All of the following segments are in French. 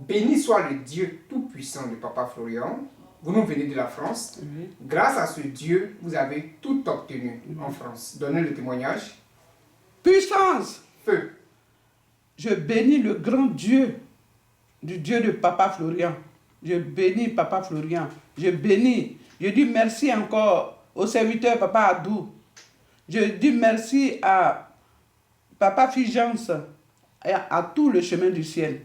béni soit le Dieu tout-puissant de Papa Florian. Vous nous venez de la France. Oui. Grâce à ce Dieu, vous avez tout obtenu en France. Donnez le témoignage. Puissance. Feu. Je bénis le grand Dieu, du Dieu de Papa Florian. Je bénis Papa Florian. Je bénis. Je dis merci encore au serviteur Papa Adou. Je dis merci à Papa Figence et à tout le chemin du ciel.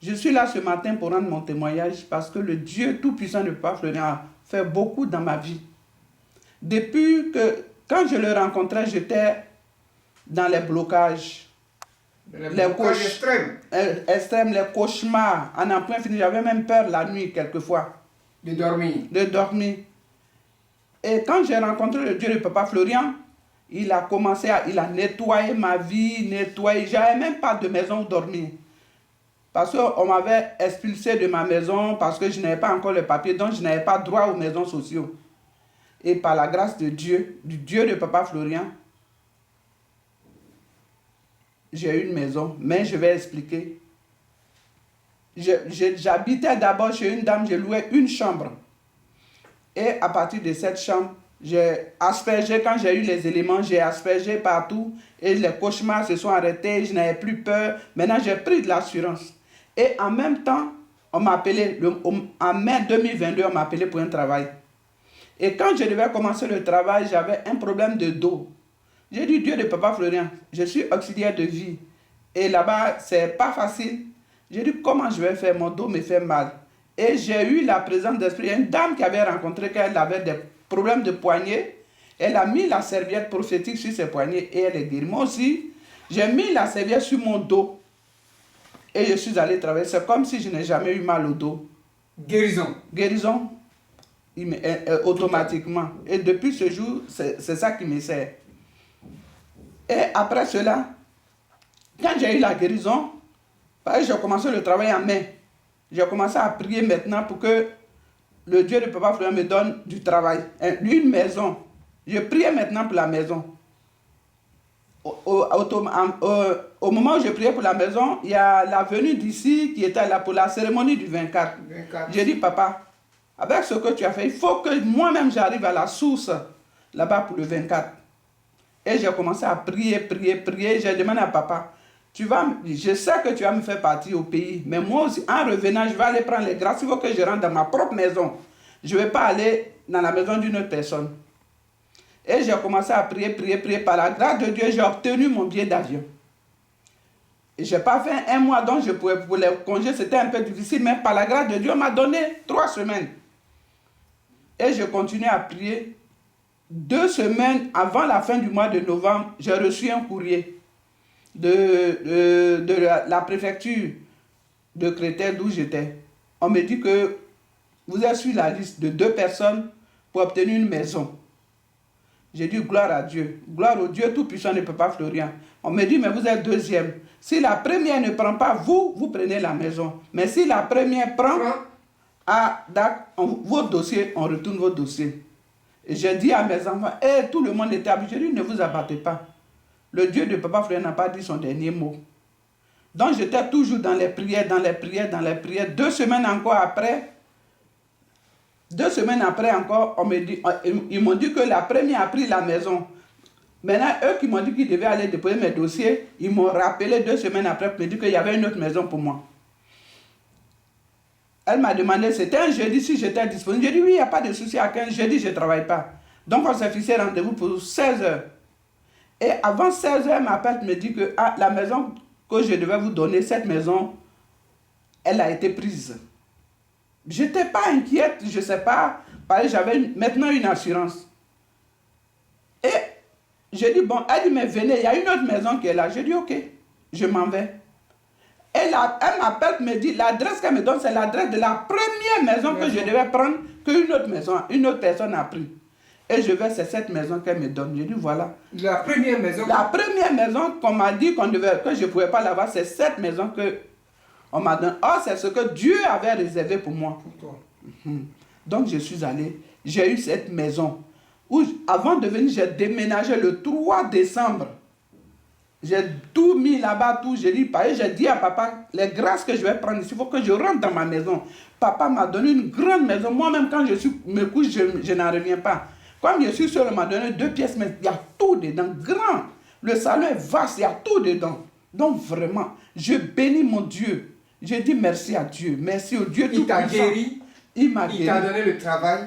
Je suis là ce matin pour rendre mon témoignage parce que le Dieu tout-puissant de Papa Florian a fait beaucoup dans ma vie. Depuis que, quand je le rencontrais, j'étais dans les blocages. Les Extrêmes, les cauchemars, à n'en point fini. J'avais même peur la nuit, quelquefois. De dormir. De dormir. Et quand j'ai rencontré le Dieu de Papa Florian, il a commencé il a nettoyé ma vie, nettoyé. J'avais même pas de maison où dormir. Parce qu'on m'avait expulsé de ma maison, parce que je n'avais pas encore le papier, donc je n'avais pas droit aux maisons sociales. Et par la grâce de Dieu, du Dieu de Papa Florian, j'ai eu une maison, mais je vais expliquer. J'habitais d'abord chez une dame, j'ai loué une chambre. Et à partir de cette chambre, j'ai aspergé, quand j'ai eu les éléments, j'ai aspergé partout. Et les cauchemars se sont arrêtés, je n'avais plus peur. Maintenant, j'ai pris de l'assurance. Et en même temps, on m'a appelé, en mai 2022, on m'a appelé pour un travail. Et quand je devais commencer le travail, j'avais un problème de dos. J'ai dit, Dieu de Papa Florian, je suis auxiliaire de vie. Et là-bas, c'est pas facile. J'ai dit, comment je vais faire? Mon dos me fait mal. Et j'ai eu la présence d'esprit. Une dame qui avait rencontré qu'elle avait des problèmes de poignet. Elle a mis la serviette prophétique sur ses poignets et elle est guérie. Moi aussi, j'ai mis la serviette sur mon dos. Et je suis allé travailler. C'est comme si je n'ai jamais eu mal au dos. Guérison. Guérison, automatiquement. Et depuis ce jour, c'est ça qui me sert. Et après cela, quand j'ai eu la guérison, j'ai commencé le travail en mai. J'ai commencé à prier maintenant pour que le Dieu de Papa Florian me donne du travail, une maison. Je priais maintenant pour la maison. Au moment où je priais pour la maison, il y a la venue d'ici qui était là pour la cérémonie du 24. J'ai dit, papa, avec ce que tu as fait, il faut que moi-même j'arrive à la source là-bas pour le 24. Et j'ai commencé à prier. J'ai demandé à papa, je sais que tu vas me faire partir au pays, mais moi aussi, en revenant, je vais aller prendre les grâces. Il faut que je rentre dans ma propre maison. Je ne vais pas aller dans la maison d'une autre personne. Et j'ai commencé à prier. Par la grâce de Dieu, j'ai obtenu mon billet d'avion. Et je n'ai pas fait un mois, donc pour les congés, c'était un peu difficile, mais par la grâce de Dieu, on m'a donné 3 semaines. Et je continue à prier. 2 semaines avant la fin du mois de novembre, j'ai reçu un courrier de la préfecture de Créteil d'où j'étais. On me dit que vous êtes sur la liste de 2 personnes pour obtenir une maison. J'ai dit gloire à Dieu, gloire au Dieu tout-puissant de Papa Florian. On me dit mais vous êtes 2e. Si la première ne prend pas, vous prenez la maison. Mais si la première prend, votre dossier, on retourne votre dossier. Et j'ai dit à mes enfants, et tout le monde était habitué, j'ai dit ne vous abattez pas. Le Dieu de Papa Florian n'a pas dit son dernier mot. Donc j'étais toujours dans les prières. 2 semaines encore après, 2 semaines après encore, ils m'ont dit que la première a pris la maison. Maintenant, eux qui m'ont dit qu'ils devaient aller déposer mes dossiers, ils m'ont rappelé 2 semaines après pour me dire qu'il y avait une autre maison pour moi. Elle m'a demandé, c'était un jeudi, si j'étais disponible. J'ai dit oui, il n'y a pas de souci, à 15 jeudi, je ne travaille pas. Donc on s'est fixé rendez-vous pour 16 h. Et avant 16 h, elle m'appelle et me dit que la maison que je devais vous donner, cette maison, elle a été prise. Je n'étais pas inquiète, je ne sais pas, parce que j'avais maintenant une assurance. Et j'ai dit, bon, elle dit, mais venez, il y a une autre maison qui est là. J'ai dit, ok, je m'en vais. Et elle m'appelle, me dit, l'adresse qu'elle me donne, c'est l'adresse de la première maison que je devais prendre, une autre personne a pris. Et je vais, c'est cette maison qu'elle me donne. J'ai dit, voilà. La première maison? La première maison qu'on m'a dit que je ne pouvais pas l'avoir, c'est cette maison qu'on m'a donnée. Oh, c'est ce que Dieu avait réservé pour moi. Pour toi. Donc, je suis allé, j'ai eu cette maison. Où, avant de venir, j'ai déménagé le 3 décembre. J'ai tout mis là-bas, tout. J'ai dit à papa, les grâces que je vais prendre ici, il faut que je rentre dans ma maison. Papa m'a donné une grande maison. Moi-même, quand me couche, je n'en reviens pas. Comme je suis seul, il m'a donné 2 pièces, mais il y a tout dedans, grand. Le salon est vaste, il y a tout dedans. Donc vraiment, je bénis mon Dieu. Je dis merci à Dieu. Merci au Dieu tout-puissant. Il t'a guéri. Il m'a guéri. Il t'a donné le travail.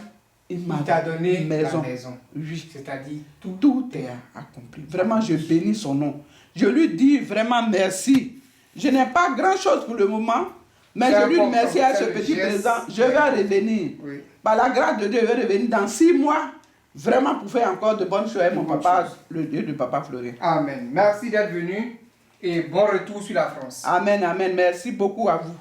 Il t'a donné une maison. la maison. Oui. C'est-à-dire Tout est accompli. Vraiment, je bénis son nom. Je lui dis vraiment merci. Je n'ai pas grand-chose pour le moment, mais je lui dis merci à ce petit présent. Je vais revenir. Oui. Par la grâce de Dieu, je vais revenir dans 6 mois, vraiment pour faire encore de bonnes choses avec mon papa, le Dieu de Papa Florien. Amen. Merci d'être venu et bon retour sur la France. Amen, amen. Merci beaucoup à vous.